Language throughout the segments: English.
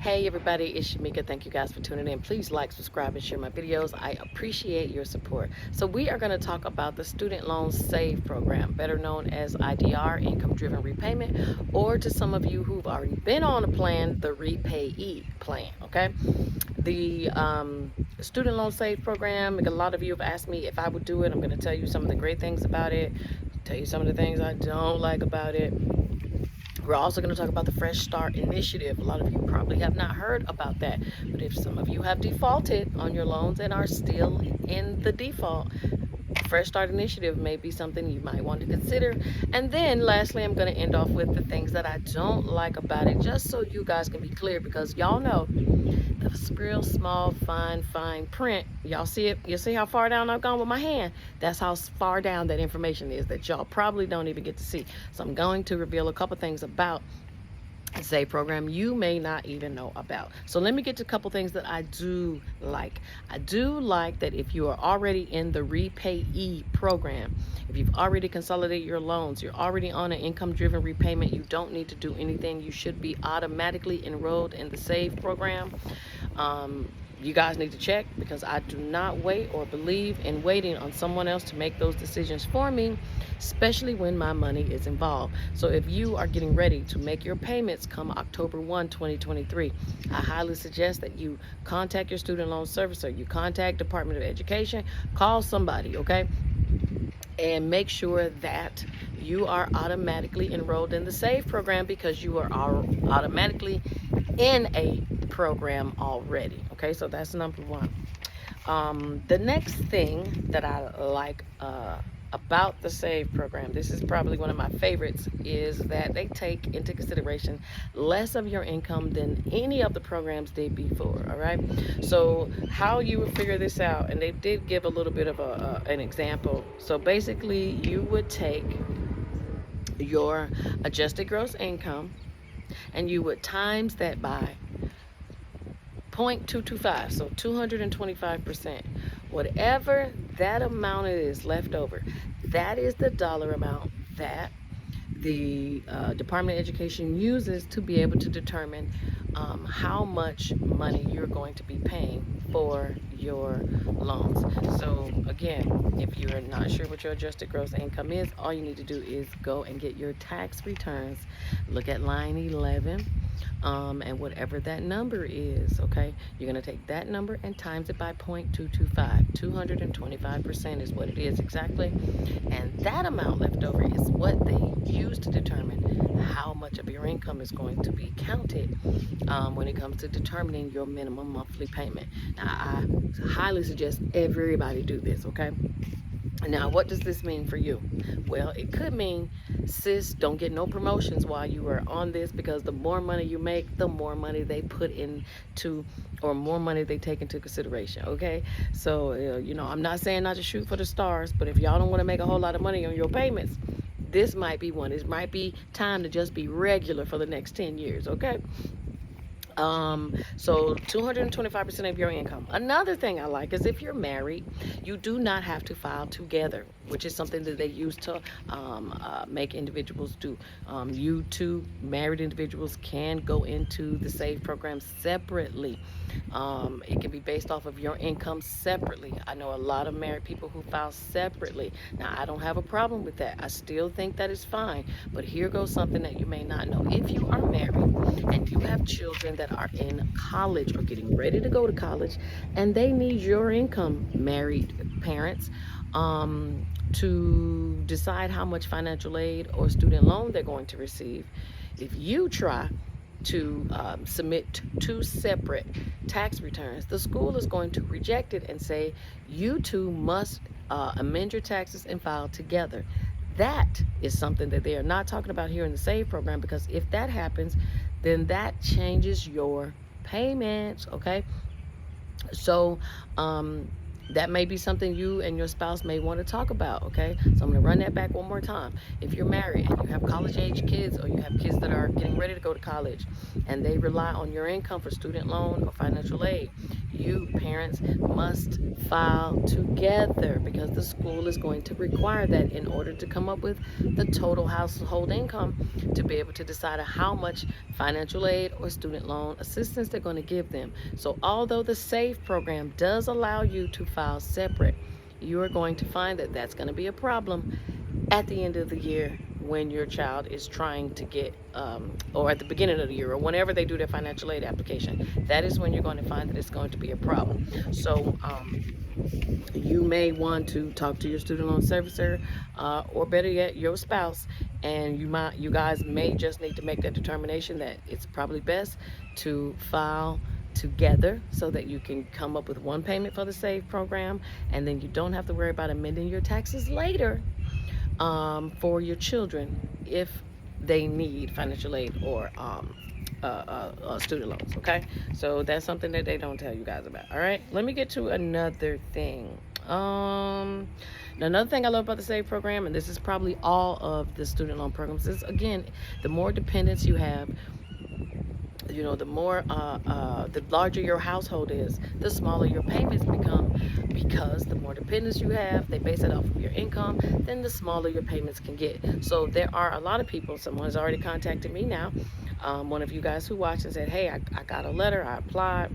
Hey everybody, it's Shamika. Thank you guys for tuning in. Please like, subscribe, and share my videos. I appreciate your support. So we are going to talk about the Student Loan Save Program, better known as IDR, Income Driven Repayment, or to some of you who've already been on a plan, the Repayee plan, okay? The Student Loan Save Program, a lot of you have asked me if I would do it. I'm going to tell you some of the great things about it, tell you some of the things I don't like about it. We're also going to talk about the Fresh Start Initiative. A lot of you probably have not heard about that, but if some of you have defaulted on your loans and are still in the default, Fresh Start Initiative may be something you might want to consider. And then lastly, I'm going to end off with the things that I don't like about it, just so you guys can be clear, because y'all know the real small, fine print. Y'all see it? You see how far down I've gone with my hand? That's how far down that information is that y'all probably don't even get to see. So I'm going to reveal a couple things about the Save program you may not even know about. So let me get to a couple things that I do like. I do like that if you are already in the Repayee program, if you've already consolidated your loans, you're already on an income-driven repayment, you don't need to do anything. You should be automatically enrolled in the Save program. You guys need to check, because I do not wait or believe in waiting on someone else to make those decisions for me, especially when my money is involved. So if you are getting ready to make your payments come October 1, 2023, I highly suggest that you contact your student loan servicer, you contact Department of Education, call somebody, okay? And make sure that you are automatically enrolled in the SAVE program, because you are automatically in a program already. Okay, so that's number one. The next thing that I like about the SAVE program, this is probably one of my favorites, is that they take into consideration less of your income than any of the programs did before. All right, so how you would figure this out, and they did give a little bit of an example. So basically you would take your adjusted gross income and you would times that by 0.225, so 225%. Whatever that amount is left over, that is the dollar amount that the Department of Education uses to be able to determine how much money you're going to be paying for your loans. So again, if you're not sure what your adjusted gross income is, all you need to do is go and get your tax returns, look at line 11, and whatever that number is, okay, you're going to take that number and times it by 0.225. 225% is what it is exactly, and that amount left over is what they use to determine how much of your income is going to be counted when it comes to determining your minimum monthly payment. Now, I highly suggest everybody do this, okay? Now, what does this mean for you? Well, it could mean, sis, don't get no promotions while you are on this, because the more money you make, the more money they put into, or more money they take into consideration, okay? So, I'm not saying not to shoot for the stars, but if y'all don't want to make a whole lot of money on your payments, this might be one. It might be time to just be regular for the next 10 years, okay? So 225% of your income. Another thing I like is if you're married, you do not have to file together, which is something that they use to make individuals do. You two married individuals can go into the SAVE program separately. It can be based off of your income separately. I know a lot of married people who file separately. Now, I don't have a problem with that. I still think that is fine. But here goes something that you may not know. If you are married and you have children that are in college or getting ready to go to college, and they need your income, married parents, to decide how much financial aid or student loan they're going to receive, if you try to submit two separate tax returns, the school is going to reject it and say you two must amend your taxes and file together. That is something that they are not talking about here in the SAVE program, because if that happens, then that changes your payments, okay? So that may be something you and your spouse may want to talk about, okay? So I'm going to run that back one more time. If you're married and you have college-age kids, or you have kids that are getting ready to go to college and they rely on your income for student loan or financial aid, you parents must file together, because the school is going to require that in order to come up with the total household income to be able to decide how much financial aid or student loan assistance they're going to give them. So although the SAVE program does allow you to file separate, you are going to find that that's going to be a problem at the end of the year when your child is trying to get, or at the beginning of the year, or whenever they do their financial aid application. That is when you're going to find that it's going to be a problem. So you may want to talk to your student loan servicer, or better yet, your spouse, and you guys may just need to make that determination that it's probably best to file together so that you can come up with one payment for the SAVE program, and then you don't have to worry about amending your taxes later for your children if they need financial aid or student loans. Okay, so that's something that they don't tell you guys about. All right, let me get to another thing. Another thing I love about the SAVE program, and this is probably all of the student loan programs, is again, the more dependents you have, you know, the more the larger your household is, the smaller your payments become, because the more dependents you have, they base it off of your income, then the smaller your payments can get. So there are a lot of people, someone has already contacted me now, one of you guys who watched, and said, hey, I got a letter, I applied,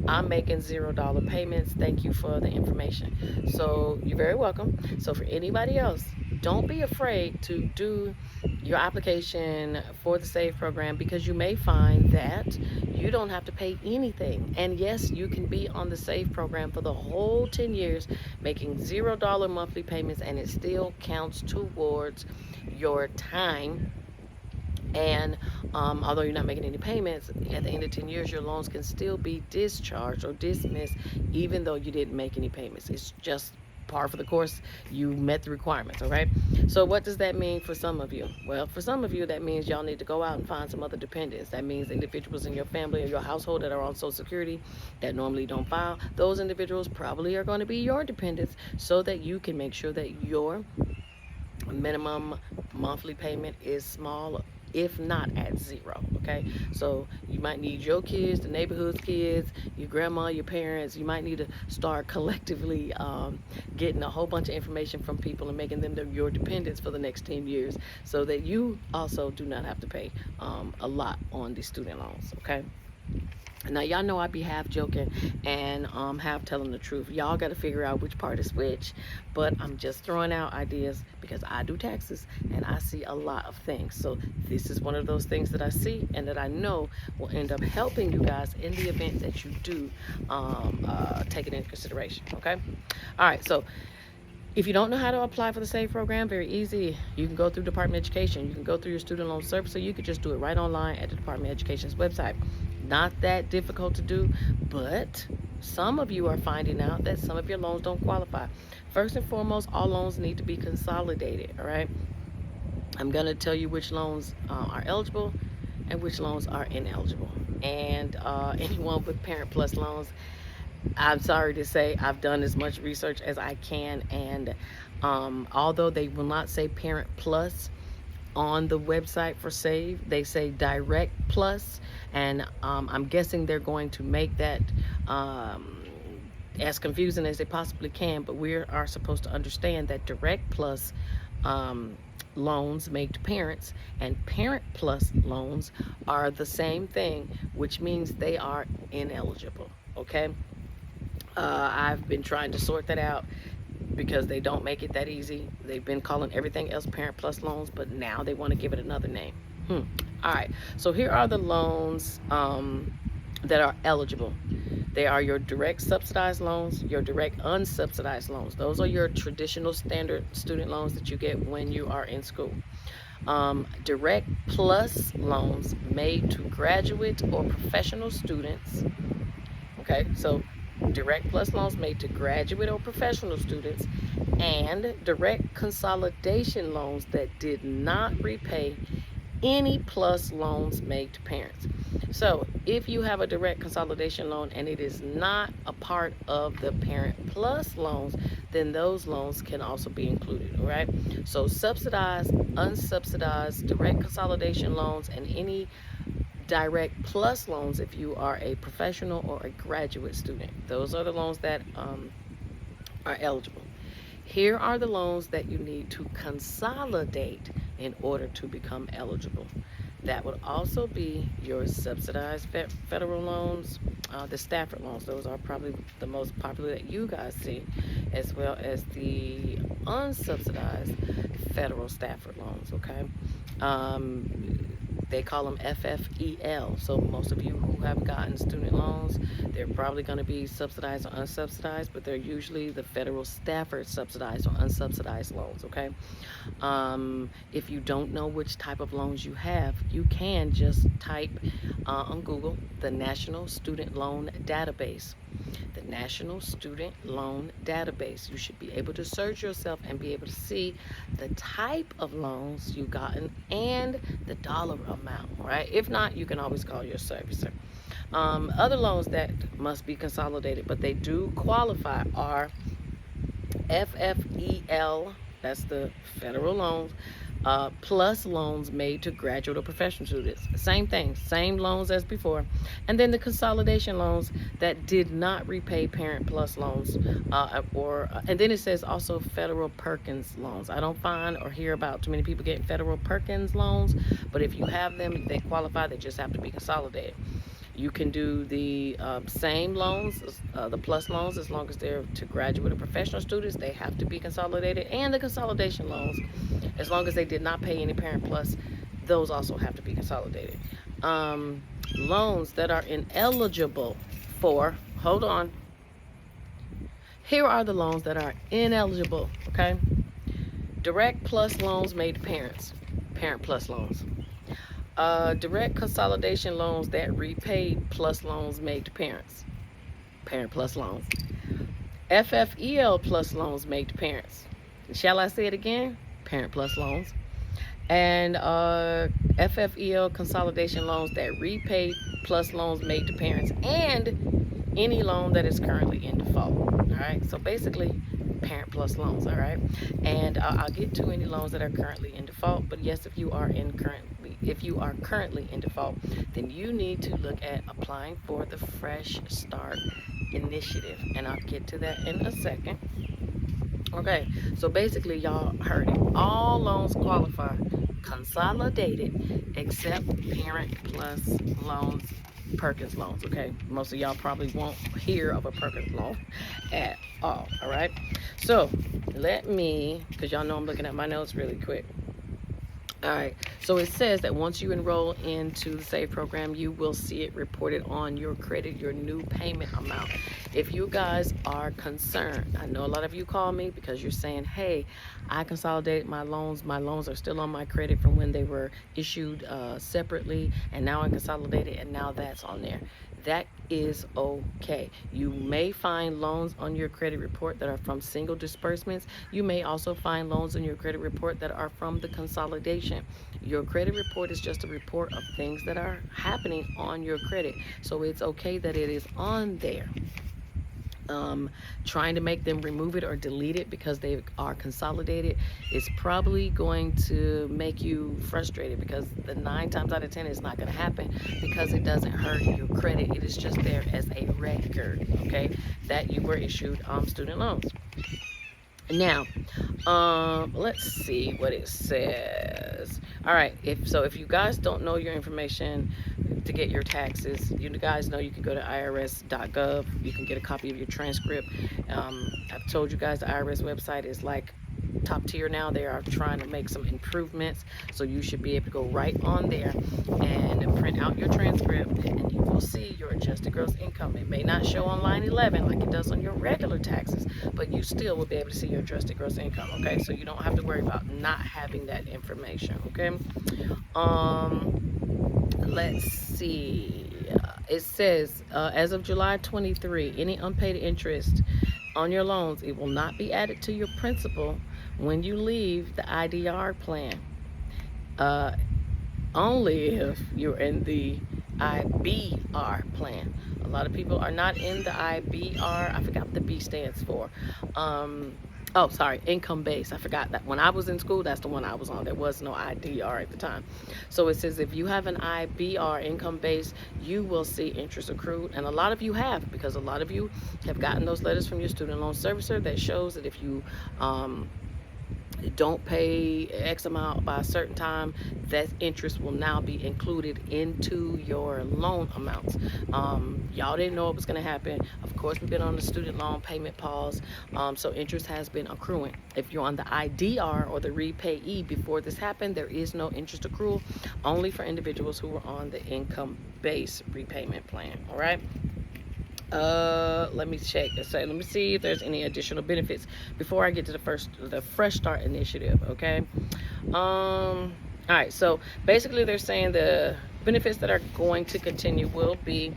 I'm making $0 payments, thank you for the information. So you're very welcome. So for anybody else, don't be afraid to do your application for the SAVE program, because you may find that you don't have to pay anything. And yes, you can be on the SAVE program for the whole 10 years making $0 monthly payments, and it still counts towards your time. And although you're not making any payments, at the end of 10 years, your loans can still be discharged or dismissed, even though you didn't make any payments. It's just par for the course. You met the requirements. All right, so what does that mean for some of you? Well, for some of you, that means y'all need to go out and find some other dependents. That means individuals in your family or your household that are on Social Security that normally don't file. Those individuals probably are going to be your dependents, so that you can make sure that your minimum monthly payment is small, if not at zero. Okay, so you might need your kids, the neighborhood's kids, your grandma, your parents, you might need to start collectively getting a whole bunch of information from people and making them your dependents for the next 10 years, so that you also do not have to pay a lot on these student loans. Okay, now y'all know I be half joking and half telling the truth. Y'all got to figure out which part is which, but I'm just throwing out ideas because I do taxes and I see a lot of things. So this is one of those things that I see and that I know will end up helping you guys in the event that you do take it into consideration. Okay, all right, so if you don't know how to apply for the SAVE program, very easy. You can go through Department of Education. You can go through your student loan service, so you could just do it right online at the Department of Education's website. Not that difficult to do, but some of you are finding out that some of your loans don't qualify. First and foremost, all loans need to be consolidated, all right? I'm going to tell you which loans are eligible and which loans are ineligible. And anyone with Parent Plus loans, I'm sorry to say, I've done as much research as I can, and although they will not say Parent Plus on the website for SAVE, they say Direct Plus, and I'm guessing they're going to make that as confusing as they possibly can, but we are supposed to understand that Direct Plus loans made to parents and Parent Plus loans are the same thing, which means they are ineligible. Okay, I've been trying to sort that out because they don't make it that easy. They've been calling everything else Parent Plus loans, but now they want to give it another name. All right, so here are the loans that are eligible. They are your direct subsidized loans, your direct unsubsidized loans. Those are your traditional standard student loans that you get when you are in school. Direct Plus loans made to graduate or professional students. Okay, so Direct Plus loans made to graduate or professional students, and direct consolidation loans that did not repay any Plus loans made to parents. So if you have a direct consolidation loan and it is not a part of the Parent Plus loans, then those loans can also be included. All right, so subsidized, unsubsidized, direct consolidation loans, and any Direct plus loans if you are a professional or a graduate student. Those are the loans that are eligible. Here are the loans that you need to consolidate in order to become eligible. That would also be your subsidized federal loans, the Stafford loans. Those are probably the most popular that you guys see, as well as the unsubsidized federal Stafford loans, okay? They call them FFEL. So most of you who have gotten student loans, they're probably going to be subsidized or unsubsidized, but they're usually the federal Stafford subsidized or unsubsidized loans, okay? If you don't know which type of loans you have, you can just type on Google the National Student Loan Database. The National Student Loan Database. You should be able to search yourself and be able to see the type of loans you've gotten and the dollar amount, right? If not, you can always call your servicer. Other loans that must be consolidated, but they do qualify, are FFEL, that's the federal loans, plus loans made to graduate or professional students. Same thing, same loans as before. And then the consolidation loans that did not repay parent plus loans, and then it says also federal Perkins loans. I don't find or hear about too many people getting federal Perkins loans, but if you have them, they qualify, they just have to be consolidated. You can do the same loans, the plus loans, as long as they're to graduate or professional students, they have to be consolidated. And the consolidation loans, as long as they did not pay any parent plus, those also have to be consolidated. Loans that are ineligible for, hold on. Here are the loans that are ineligible, okay? Direct plus loans made to parents, parent plus loans. Direct consolidation loans that repaid plus loans made to parents, parent plus loans. FFEL plus loans made to parents. Shall I say it again? Parent plus loans. And FFEL consolidation loans that repaid plus loans made to parents, and any loan that is currently in default. All right, so basically parent plus loans. All right, and I'll get to any loans that are currently in default. But yes, if you are currently in default, then you need to look at applying for the Fresh Start Initiative, and I'll get to that in a second. Okay, so basically y'all heard it. All loans qualify consolidated except parent plus loans, Perkins loans. Okay, most of y'all probably won't hear of a Perkins loan at all. All right, so let me, because y'all know I'm looking at my notes really quick. All right, so it says that once you enroll into the SAVE program, you will see it reported on your credit, your new payment amount. If you guys are concerned, I know a lot of you call me because you're saying, hey, I consolidated my loans are still on my credit from when they were issued separately, and now I consolidated, and now that's on there. That is okay. You may find loans on your credit report that are from single disbursements. You may also find loans on your credit report that are from the consolidation. Your credit report is just a report of things that are happening on your credit. So it's okay that it is on there. Trying to make them remove it or delete it because they are consolidated is probably going to make you frustrated, because the 9 times out of 10 it's not going to happen, because it doesn't hurt your credit. It is just there as a record, okay, that you were issued student loans. Now, let's see what it says. All right, if you guys don't know your information to get your taxes, you guys know you can go to irs.gov. You can get a copy of your transcript. I've told you guys the IRS website is like top tier now. They are trying to make some improvements, so you should be able to go right on there and print out your transcript, and you will see your adjusted gross income. It may not show on line 11 like it does on your regular taxes, but you still will be able to see your adjusted gross income, okay? So you don't have to worry about not having that information, okay? Let's see. It says, as of July 23, any unpaid interest on your loans, it will not be added to your principal when you leave the IDR plan. Only if you're in the IBR plan. A lot of people are not in the IBR. I forgot what the B stands for. Oh, sorry, income base. I forgot that when I was in school, that's the one I was on. There was no IDR at the time. So it says if you have an IBR, income base, you will see interest accrued. And a lot of you have, because a lot of you have gotten those letters from your student loan servicer that shows that if you don't pay X amount by a certain time, that interest will now be included into your loan amounts. Y'all didn't know it was going to happen. Of course, we've been on the student loan payment pause, so interest has been accruing. If you're on the IDR or the repayee before this happened, there is no interest accrual, only for individuals who were on the income-based repayment plan. All right. Let me check. So let me see if there's any additional benefits before I get to the Fresh Start initiative. Okay. All right. So basically, they're saying the benefits that are going to continue will be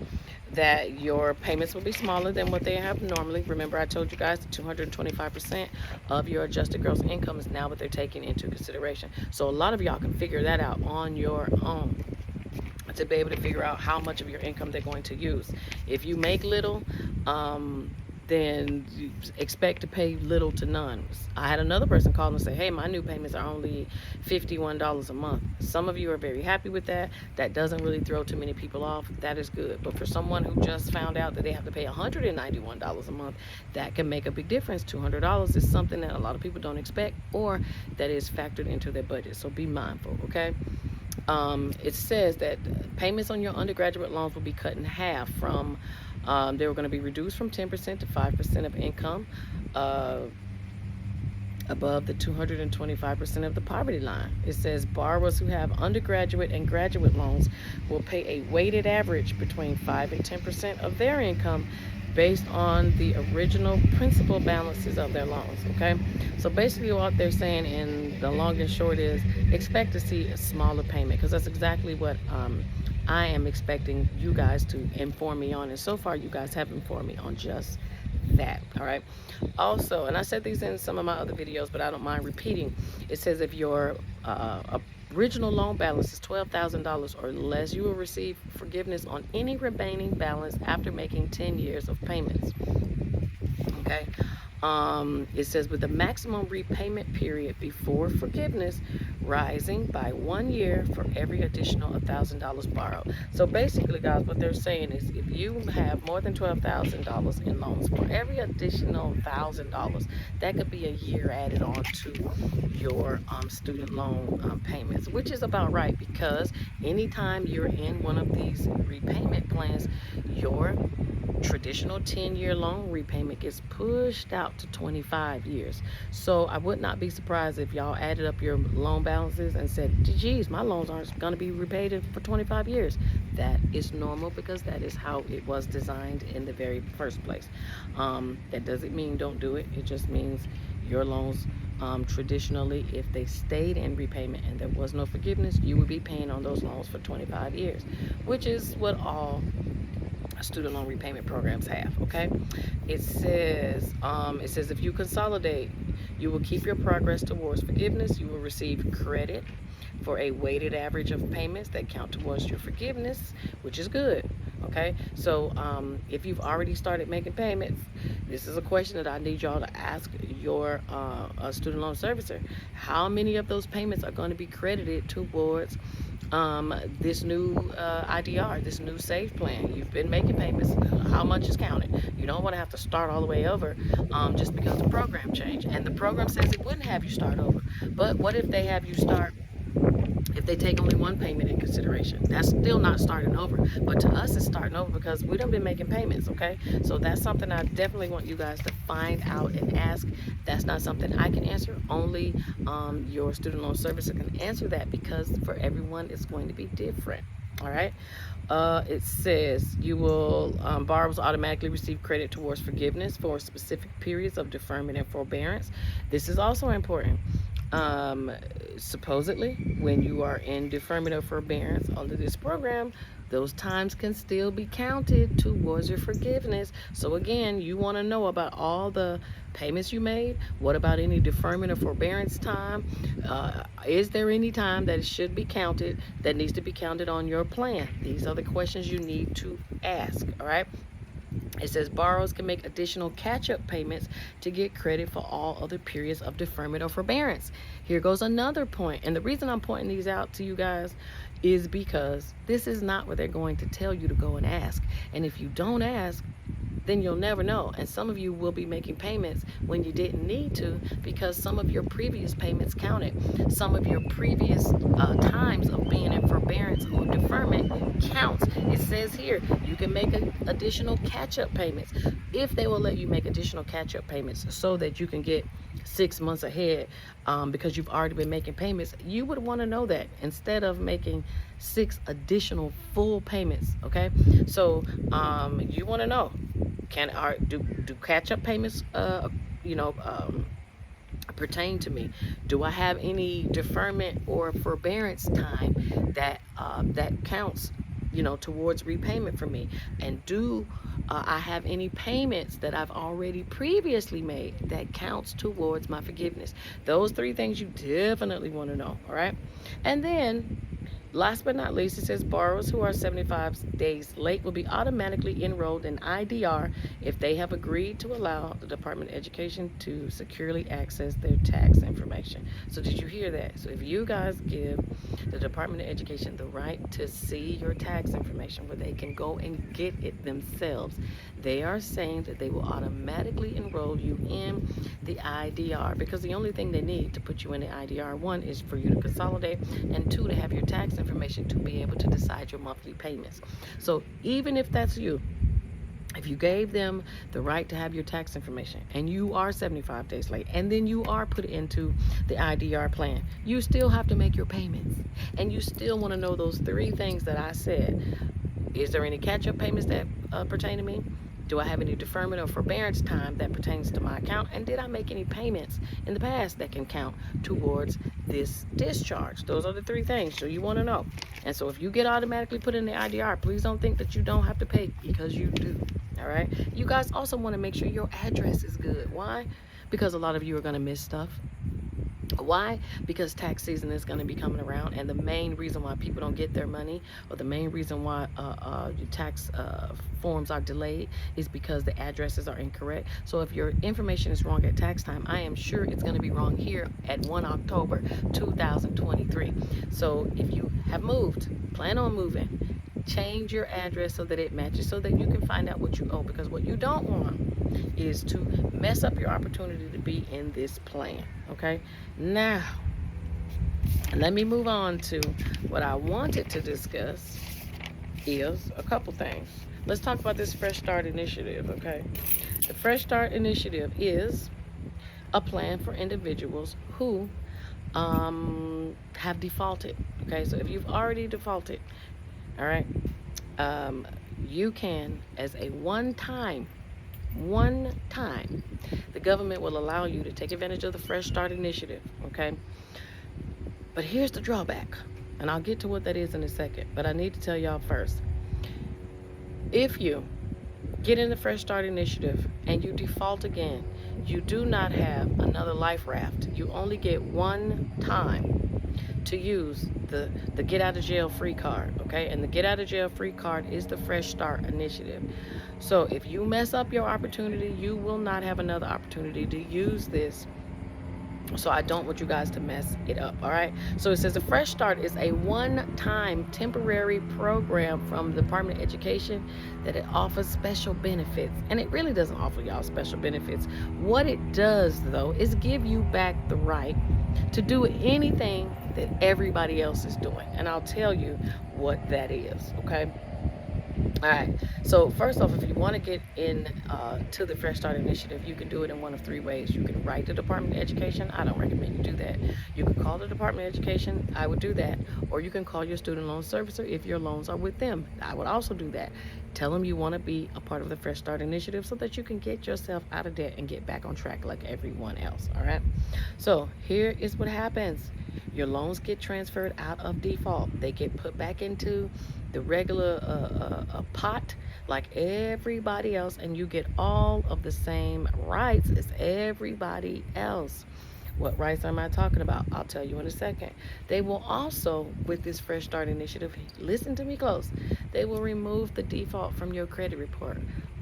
that your payments will be smaller than what they have normally. Remember, I told you guys that 225% of your adjusted gross income is now what they're taking into consideration. So a lot of y'all can figure that out on your own, to be able to figure out how much of your income they're going to use. If you make little, then you expect to pay little to none. I had another person call and say, hey, my new payments are only $51 a month. Some of you are very happy with that. That doesn't really throw too many people off. That is good. But for someone who just found out that they have to pay $191 a month, that can make a big difference. $200 is something that a lot of people don't expect, or that is factored into their budget. So be mindful, okay? It says that payments on your undergraduate loans will be cut in half from, they were going to be reduced from 10% to 5% of income above the 225% of the poverty line. It says borrowers who have undergraduate and graduate loans will pay a weighted average between 5 and 10% of their income based on the original principal balances of their loans. Okay, so basically what they're saying in the long and short is expect to see a smaller payment, because that's exactly what I am expecting you guys to inform me on, and so far you guys have informed me on just that. All right. Also, and I said these in some of my other videos, but I don't mind repeating, it says if your original loan balance is $12,000 or less, you will receive forgiveness on any remaining balance after making 10 years of payments. Okay. It says with the maximum repayment period before forgiveness rising by 1 year for every additional $1,000 borrowed. So basically, guys, what they're saying is if you have more than $12,000 in loans, for every additional $1,000, that could be a year added on to your student loan payments, which is about right, because anytime you're in one of these repayment plans, your traditional 10-year loan repayment gets pushed out to 25 years. So I would not be surprised if y'all added up your loan balances and said, geez, my loans aren't going to be repaid for 25 years. That is normal, because that is how it was designed in the very first place. That doesn't mean don't do it. It just means your loans, traditionally, if they stayed in repayment and there was no forgiveness, you would be paying on those loans for 25 years, which is what all student loan repayment programs have. Okay, it says if you consolidate, you will keep your progress towards forgiveness. You will receive credit for a weighted average of payments that count towards your forgiveness, which is good. Okay, so if you've already started making payments, this is a question that I need y'all to ask your student loan servicer. How many of those payments are going to be credited towards this new IDR, this new save plan? You've been making payments. How much is counted? You don't want to have to start all the way over just because the program changed. And the program says it wouldn't have you start over. But what if they have you start, if they take only one payment in consideration? That's still not starting over. But to us, it's starting over because we done been making payments, okay? So that's something I definitely want you guys to find out and ask. That's not something I can answer. Only your student loan servicer can answer that, because for everyone, it's going to be different. All right. It says you will, borrowers automatically receive credit towards forgiveness for specific periods of deferment and forbearance. This is also important. Supposedly, when you are in deferment or forbearance under this program, those times can still be counted towards your forgiveness. So again, you want to know about all the payments you made. What about any deferment or forbearance time? Is there any time that it should be counted, that needs to be counted on your plan? These are the questions you need to ask. All right. It says borrowers can make additional catch-up payments to get credit for all other periods of deferment or forbearance. Here goes another point, and the reason I'm pointing these out to you guys is because this is not what they're going to tell you to go and ask. And if you don't ask, then you'll never know. And some of you will be making payments when you didn't need to because some of your previous payments counted. Some of your previous times of being in forbearance or deferment counts. It says here you can make additional catch-up payments if they will let you make additional catch-up payments so that you can get 6 months ahead because you've already been making payments. You would want to know that instead of making 6 additional full payments. Okay, so you want to know, do catch-up payments pertain to me? Do I have any deferment or forbearance time that counts towards repayment for me? And do I have any payments that I've already previously made that counts towards my forgiveness? Those 3 things you definitely want to know. All right, and then last but not least, it says borrowers who are 75 days late will be automatically enrolled in IDR if they have agreed to allow the Department of Education to securely access their tax information. So did you hear that? So if you guys give the Department of Education the right to see your tax information where they can go and get it themselves, they are saying that they will automatically enroll you in the IDR, because the only thing they need to put you in the IDR, 1, is for you to consolidate, and 2, to have your tax information to be able to decide your monthly payments. So even if that's you, if you gave them the right to have your tax information and you are 75 days late and then you are put into the IDR plan, you still have to make your payments, and you still want to know those 3 things that I said. Is there any catch-up payments that pertain to me? Do I have any deferment or forbearance time that pertains to my account? And did I make any payments in the past that can count towards this discharge? Those are the 3 things. So you want to know. And so if you get automatically put in the IDR, please don't think that you don't have to pay, because you do. All right. You guys also want to make sure your address is good. Why? Because a lot of you are going to miss stuff. Why? Because tax season is going to be coming around, and the main reason why people don't get their money, or the main reason why your tax forms are delayed, is because the addresses are incorrect. So if your information is wrong at tax time, I am sure it's going to be wrong here at 1 October 2023. So if you have moved, plan on moving, change your address so that it matches, so that you can find out what you owe, because what you don't want is to mess up your opportunity to be in this plan. Okay, now let me move on to what I wanted to discuss is a couple things. Let's talk about this Fresh Start Initiative. Okay, the Fresh Start Initiative is a plan for individuals who have defaulted. Okay, so if you've already defaulted, all right, you can, as a one time, the government will allow you to take advantage of the Fresh Start Initiative. Okay, but here's the drawback, and I'll get to what that is in a second, but I need to tell y'all first. If you get in the Fresh Start Initiative and you default again, you do not have another life raft. You only get one time to use the get out of jail free card. Okay, and the get out of jail free card is the Fresh Start Initiative. So if you mess up your opportunity, you will not have another opportunity to use this. So I don't want you guys to mess it up. All right, so it says the Fresh Start is a one-time temporary program from the Department of Education that it offers special benefits, and it really doesn't offer y'all special benefits. What it does, though, is give you back the right to do anything that everybody else is doing, and I'll tell you what that is. Okay, all right, so first off, if you want to get in to the Fresh Start Initiative, you can do it in one of 3 ways. You can write the Department of Education. I don't recommend you do that. You can call the Department of Education. I would do that. Or you can call your student loan servicer if your loans are with them. I would also do that. Tell them you want to be a part of the Fresh Start Initiative so that you can get yourself out of debt and get back on track like everyone else. All right, so here is what happens. Your loans get transferred out of default. They get put back into the regular pot like everybody else, and you get all of the same rights as everybody else. What rights am I talking about? I'll tell you in a second. They will also, with this Fresh Start Initiative, listen to me close, they will remove the default from your credit report.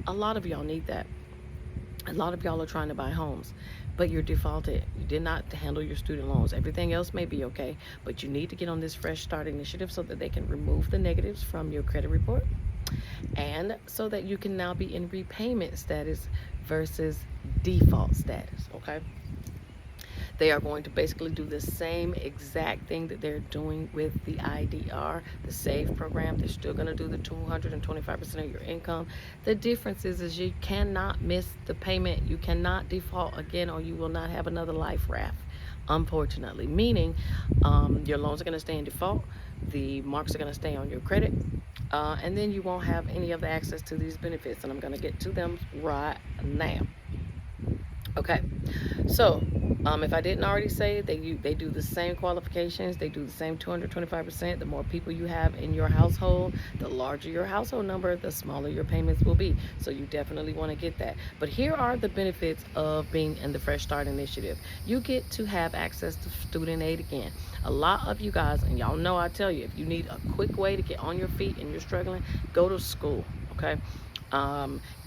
A lot of y'all need that. A lot of y'all are trying to buy homes, but you're defaulted. You did not handle your student loans. Everything else may be okay, but you need to get on this Fresh Start initiative so that they can remove the negatives from your credit report, and so that you can now be in repayment status versus default status, okay? They are going to basically do the same exact thing that they're doing with the IDR, the SAVE program. They're still going to do the 225% of your income. The difference is you cannot miss the payment. You cannot default again, or you will not have another life raft, unfortunately. Meaning, your loans are going to stay in default. The marks are going to stay on your credit. And then you won't have any of the access to these benefits. And I'm going to get to them right now. Okay, so if I didn't already say, they do the same qualifications. They do the same 225%. The more people you have in your household, the larger your household number, the smaller your payments will be. So you definitely want to get that. But here are the benefits of being in the Fresh Start initiative. You get to have access to student aid again. A lot of you guys, and y'all know I tell you, if you need a quick way to get on your feet and you're struggling, go to school, okay?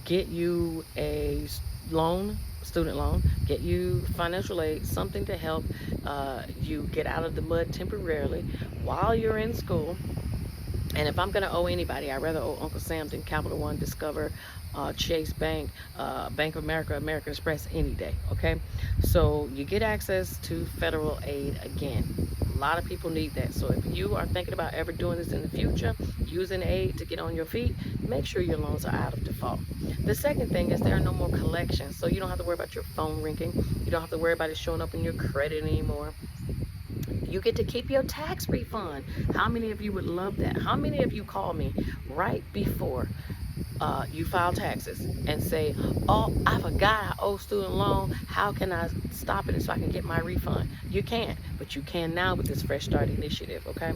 Get you a student loan, get you financial aid, something to help you get out of the mud temporarily while you're in school. And if I'm going to owe anybody, I'd rather owe Uncle Sam than Capital One, Discover, Chase Bank, Bank of America, American Express any day, okay? So you get access to federal aid again. A lot of people need that. So if you are thinking about ever doing this in the future, using aid to get on your feet, make sure your loans are out of default. The second thing is there are no more collections. So you don't have to worry about your phone ringing. You don't have to worry about it showing up in your credit anymore. You get to keep your tax refund. How many of you would love that? How many of you call me right before you file taxes and say, oh, I forgot I owe student loan. How can I stop it so I can get my refund? You can't, but you can now with this Fresh Start initiative, okay?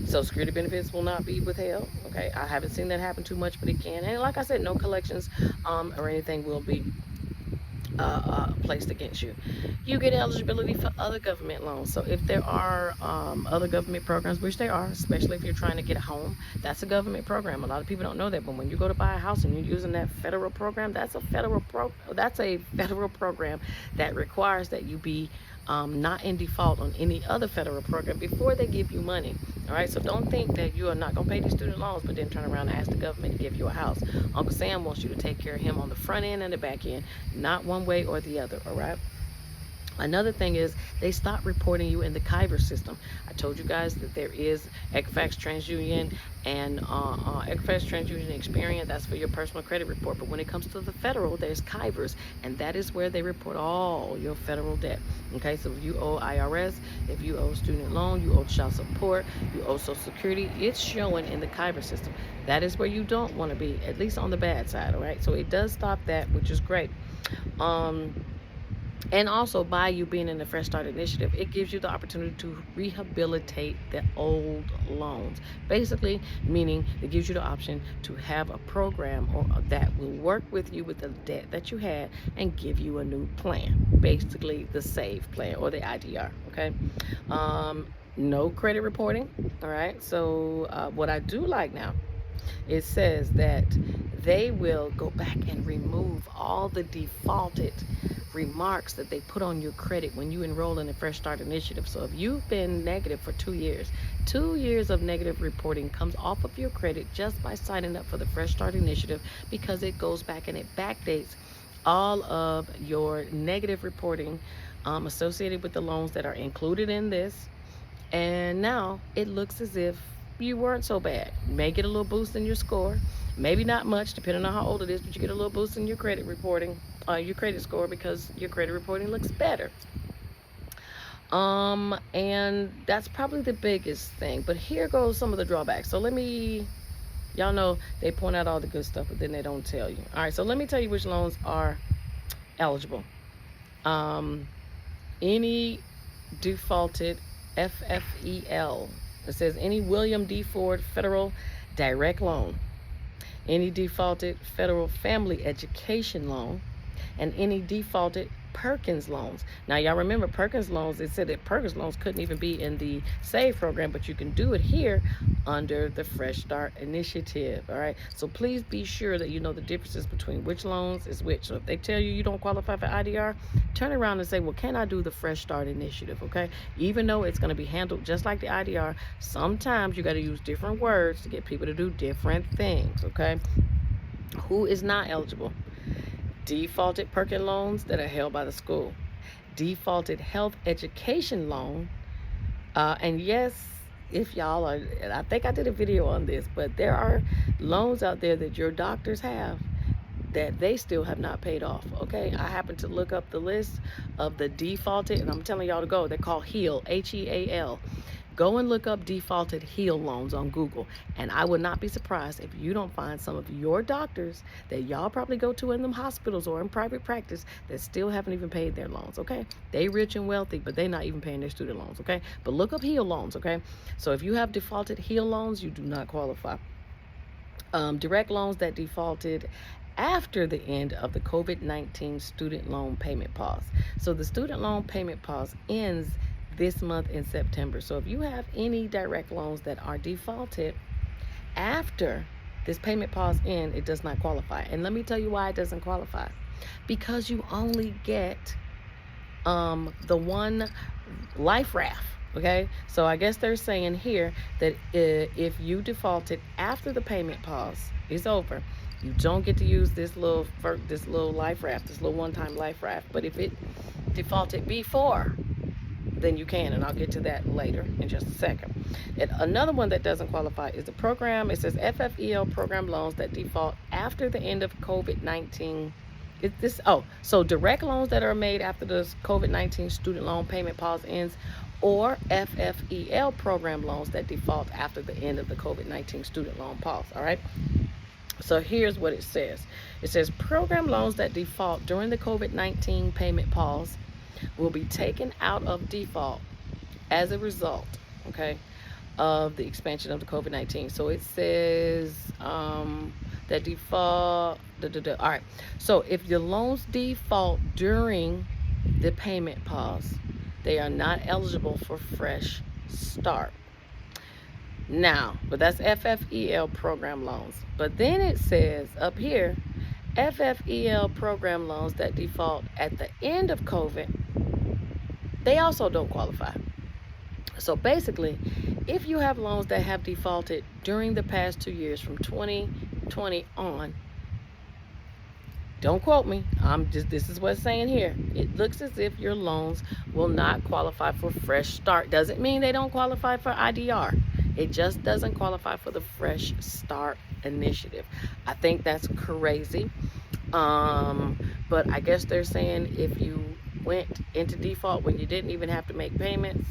Social Security benefits will not be withheld, okay? I haven't seen that happen too much, but it can. And like I said, no collections or anything will be placed against you. You get eligibility for other government loans. So if there are other government programs, which there are, especially if you're trying to get a home, that's a government program. A lot of people don't know that, but when you go to buy a house and you're using that federal program, that's a federal program that requires that you be not in default on any other federal program before they give you money. All right, so don't think that you are not going to pay these student loans, but then turn around and ask the government to give you a house. Uncle Sam wants you to take care of him on the front end and the back end, not one way or the other, all right? Another thing is they stopped reporting you in the Kyber system. I told you guys that there is Equifax TransUnion and Equifax TransUnion Experian. That's for your personal credit report. But when it comes to the federal, there's Kybers, and that is where they report all your federal debt. Okay, so if you owe IRS, if you owe student loan, you owe child support, you owe Social Security, it's showing in the Kyber system. That is where you don't want to be, at least on the bad side. All right, so it does stop that, which is great. And also, by you being in the Fresh Start initiative, it gives you the opportunity to rehabilitate the old loans. Basically, meaning it gives you the option to have a program that will work with you with the debt that you had and give you a new plan. Basically, the SAVE plan or the IDR, okay? No credit reporting, all right? So what I do like now, it says that they will go back and remove all the defaulted remarks that they put on your credit when you enroll in the Fresh Start initiative. So if you've been negative for 2 years, 2 years of negative reporting comes off of your credit just by signing up for the Fresh Start initiative, because it goes back and it backdates all of your negative reporting associated with the loans that are included in this. And now it looks as if you weren't so bad. You may get a little boost in your score, maybe not much depending on how old it is, but you get a little boost in your credit reporting, your credit score, because your credit reporting looks better. And that's probably the biggest thing. But here goes some of the drawbacks. So y'all know they point out all the good stuff, but then they don't tell you. All right, so let me tell you which loans are eligible. Any defaulted FFEL. It says any William D. Ford federal direct loan, any defaulted federal family education loan, and any defaulted Perkins loans. Now, y'all remember Perkins loans, it said that Perkins loans couldn't even be in the SAVE program, but you can do it here under the Fresh Start Initiative. All right. So please be sure that you know the differences between which loans is which. So if they tell you you don't qualify for IDR, turn around and say, well, can I do the Fresh Start Initiative? Okay. Even though it's going to be handled just like the IDR, sometimes you got to use different words to get people to do different things. Okay. Who is not eligible? Defaulted Perkins loans that are held by the school, defaulted health education loan, and yes, if y'all are, I think I did a video on this, but there are loans out there that your doctors have that they still have not paid off. Okay, I happened to look up the list of the defaulted, and I'm telling y'all to go. They're called HEAL, HEAL. Go and look up defaulted HEAL loans on Google, and I would not be surprised if you don't find some of your doctors that y'all probably go to in them hospitals or in private practice that still haven't even paid their loans. Okay, they rich and wealthy, but they're not even paying their student loans. Okay, but look up HEAL loans. Okay, so if you have defaulted HEAL loans, you do not qualify. Direct loans that defaulted after the end of the COVID-19 student loan payment pause. So the student loan payment pause ends this month in September. So if you have any direct loans that are defaulted after this payment pause ends, it does not qualify. And let me tell you why it doesn't qualify. Because you only get the one life raft. Okay, so I guess they're saying here that if you defaulted after the payment pause is over, you don't get to use this little life raft, this little one-time life raft. But if it defaulted before, then you can, and I'll get to that later in just a second. And another one that doesn't qualify is the program. It says FFEL program loans that default after the end of COVID-19. So direct loans that are made after the COVID-19 student loan payment pause ends, or FFEL program loans that default after the end of the COVID-19 student loan pause. All right. So here's what it says. It says program loans that default during the COVID-19 payment pause will be taken out of default as a result, okay, of the expansion of the COVID-19. So it says that default, all right. So if your loans default during the payment pause, they are not eligible for Fresh Start. Now, but that's FFEL program loans. But then it says up here, FFEL program loans that default at the end of COVID, they also don't qualify. So basically, if you have loans that have defaulted during the past 2 years from 2020 on, don't quote me, this is what it's saying here. It looks as if your loans will not qualify for Fresh Start. Doesn't mean they don't qualify for IDR. It just doesn't qualify for the Fresh Start Initiative. I think that's crazy. But I guess they're saying if you went into default when you didn't even have to make payments,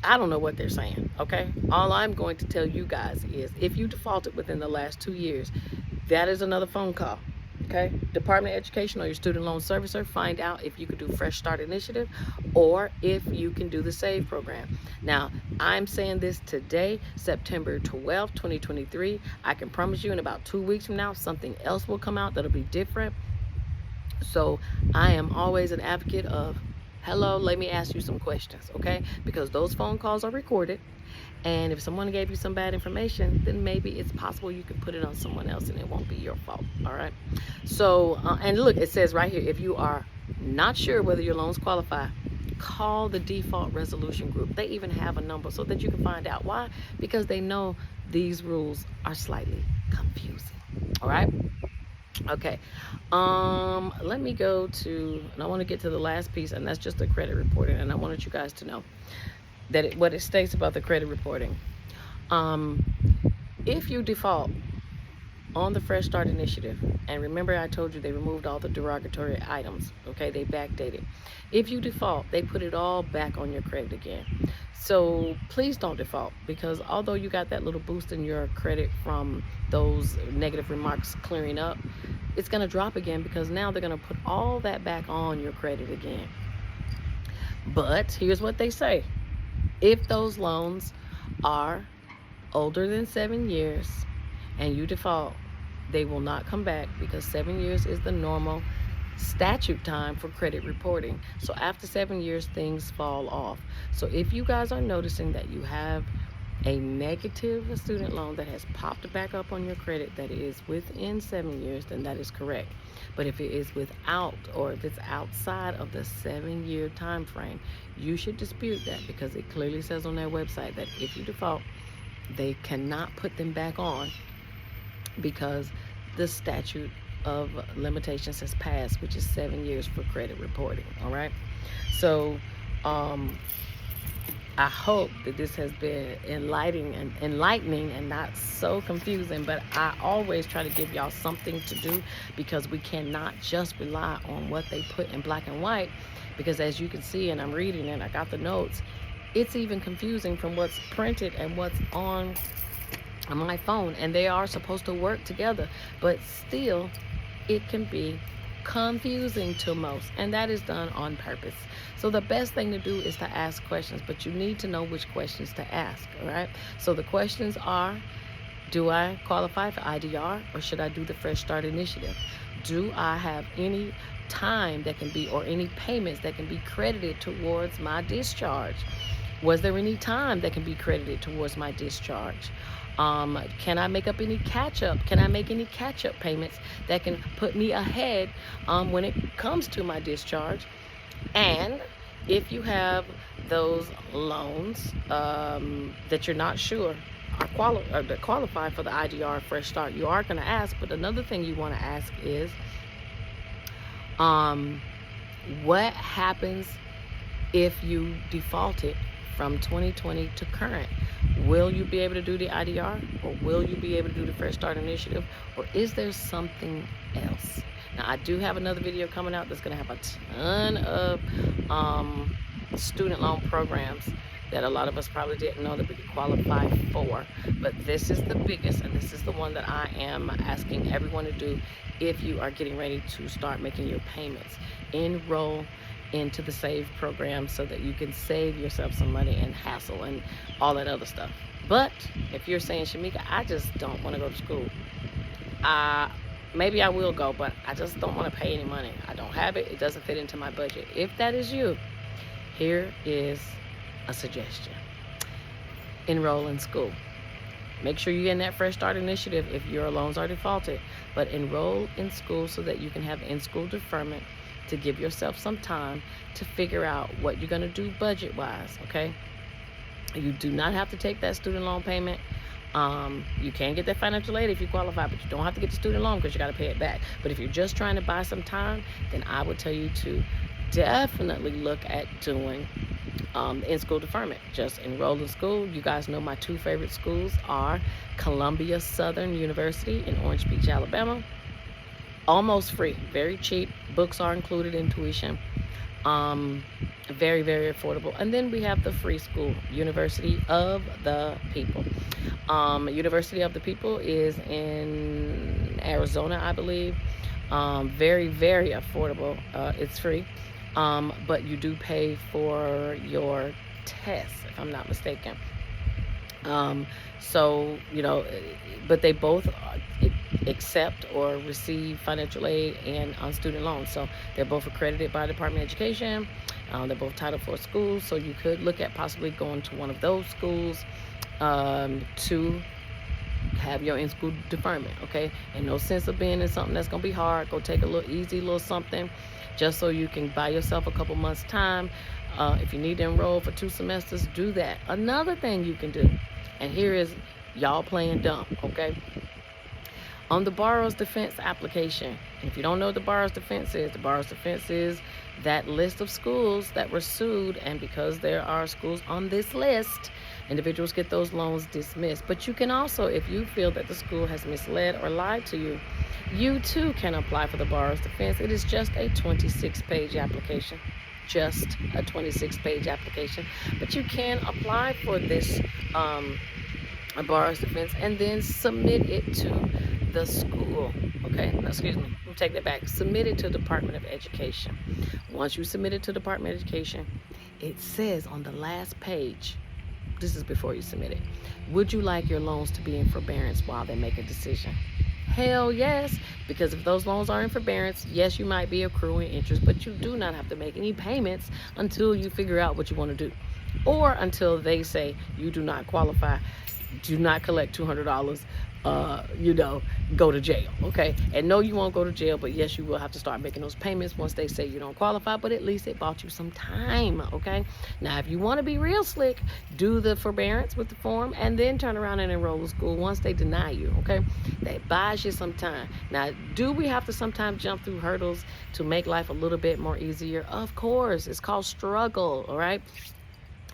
I don't know what they're saying, okay? All I'm going to tell you guys is if you defaulted within the last 2 years, that is another phone call, okay? Department of Education or your student loan servicer, find out if you could do Fresh Start Initiative or if you can do the SAVE program. Now, I'm saying this today, September 12th, 2023. I can promise you in about 2 weeks from now, something else will come out that'll be different. So I am always an advocate of, hello, let me ask you some questions, okay? Because those phone calls are recorded, and if someone gave you some bad information, then maybe it's possible you can put it on someone else and it won't be your fault, all right? So, and look, it says right here, if you are not sure whether your loans qualify, call the default resolution group. They even have a number so that you can find out. Why? Because they know these rules are slightly confusing, all right? Okay, let me go to, and I want to get to the last piece, and that's just the credit reporting, and I wanted you guys to know that what it states about the credit reporting. If you default on the Fresh Start Initiative, and remember I told you they removed all the derogatory items, okay, they backdated. If you default, they put it all back on your credit again. So please don't default, because although you got that little boost in your credit from those negative remarks clearing up, it's going to drop again because now they're going to put all that back on your credit again. But here's what they say. If those loans are older than 7 years and you default, they will not come back because 7 years is the normal statute time for credit reporting. So after 7 years, things fall off. So if you guys are noticing that you have a negative student loan that has popped back up on your credit that is within 7 years, then that is correct. But if it is without, or if it's outside of the 7-year time frame, you should dispute that, because it clearly says on their website that if you default, they cannot put them back on, because the statute of limitations has passed, which is 7 years for credit reporting. All right. So I hope that this has been enlightening and not so confusing, but I always try to give y'all something to do, because we cannot just rely on what they put in black and white, because as you can see, and I'm reading and I got the notes, it's even confusing from what's printed and what's on my phone, and they are supposed to work together, but still it can be confusing to most, and that is done on purpose. So the best thing to do is to ask questions, but you need to know which questions to ask. All right. So the questions are: do I qualify for IDR, or should I do the Fresh Start Initiative? Do I have any time that can be, or any payments that can be credited towards my discharge? Was there any time that can be credited towards my discharge? Can I make up any catch-up? Can I make any catch-up payments that can put me ahead when it comes to my discharge? And if you have those loans that you're not sure are that qualify for the IDR Fresh Start, you are going to ask. But another thing you want to ask is, what happens if you defaulted from 2020 to current? Will you be able to do the IDR, or will you be able to do the Fresh Start Initiative, or is there something else? Now, I do have another video coming out that's going to have a ton of student loan programs that a lot of us probably didn't know that we could qualify for, but this is the biggest, and this is the one that I am asking everyone to do if you are getting ready to start making your payments. Enroll into the SAVE program so that you can save yourself some money and hassle and all that other stuff. But if you're saying, Shamika, I just don't want to go to school, maybe I will go, but I just don't want to pay any money. I don't have it. It doesn't fit into my budget. If that is you, here is a suggestion. Enroll in school. Make sure you get in that Fresh Start Initiative if your loans are defaulted, but enroll in school so that you can have in-school deferment, to give yourself some time to figure out what you're going to do budget-wise, okay? You do not have to take that student loan payment. You can get that financial aid if you qualify, but you don't have to get the student loan because you got to pay it back. But if you're just trying to buy some time, then I would tell you to definitely look at doing in-school deferment. Just enroll in school. You guys know my two favorite schools are Columbia Southern University in Orange Beach, Alabama. Almost free, very cheap. Books are included in tuition. Very, very affordable. And then we have the free school, University of the People. University of the People is in Arizona, I believe. Very, very affordable. It's free. But you do pay for your tests, if I'm not mistaken. So, you know, but they both accept or receive financial aid and on student loans. So they're both accredited by the Department of Education. They're both Title IV schools. So you could look at possibly going to one of those schools to have your in-school deferment, okay? And no sense of being in something that's going to be hard. Go take a little easy little something just so you can buy yourself a couple months time. If you need to enroll for 2 semesters, do that. Another thing you can do, and here is y'all playing dumb, okay? On the borrower's defense application, and if you don't know what the borrower's defense is that list of schools that were sued, and because there are schools on this list, individuals get those loans dismissed. But you can also, if you feel that the school has misled or lied to you, you too can apply for the borrower's defense. It is just a 26-page application. Just a 26-page application. But you can apply for this a borrower's defense and then submit it to the school. Okay, no, excuse me, let me take that back. Submit it to the Department of Education. Once you submit it to the Department of Education, it says on the last page, this is before you submit it, would you like your loans to be in forbearance while they make a decision? Hell yes, because if those loans are in forbearance, yes, you might be accruing interest, but you do not have to make any payments until you figure out what you want to do, or until they say you do not qualify, do not collect $200, go to jail. Okay, and no, you won't go to jail, but yes, you will have to start making those payments once they say you don't qualify, but at least it bought you some time. Okay, now if you want to be real slick, do the forbearance with the form and then turn around and enroll in school once they deny you. Okay, that buys you some time. Now, do we have to sometimes jump through hurdles to make life a little bit more easier? Of course. It's called struggle. All right,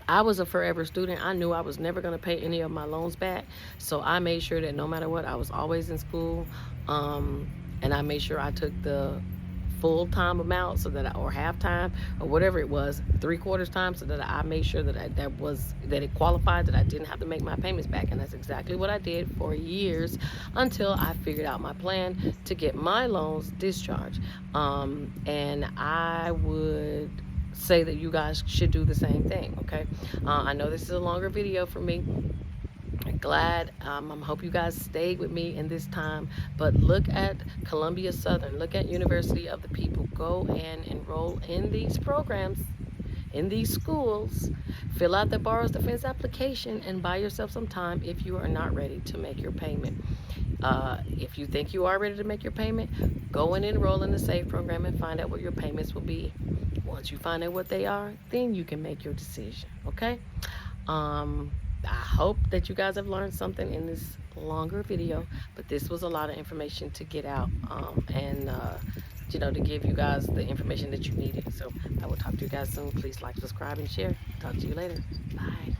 I was a forever student. I knew I was never going to pay any of my loans back. So I made sure that no matter what, I was always in school. And I made sure I took the full-time amount so that or half-time or whatever it was, 3/4 time, so that I made sure that that it qualified, that I didn't have to make my payments back. And that's exactly what I did for years until I figured out my plan to get my loans discharged. And I would say that you guys should do the same thing. Okay, I know this is a longer video for me. Glad. I hope you guys stayed with me in this time. But look at Columbia Southern. Look at University of the People. Go and enroll in these programs, in these schools. Fill out the borrower's defense application and buy yourself some time if you are not ready to make your payment. If you think you are ready to make your payment, go and enroll in the SAVE program and find out what your payments will be. Once you find out what they are, then you can make your decision. Okay? I hope that you guys have learned something in this longer video, but this was a lot of information to get out, and to give you guys the information that you needed. So I will talk to you guys soon. Please like, subscribe, and share. Talk to you later. Bye.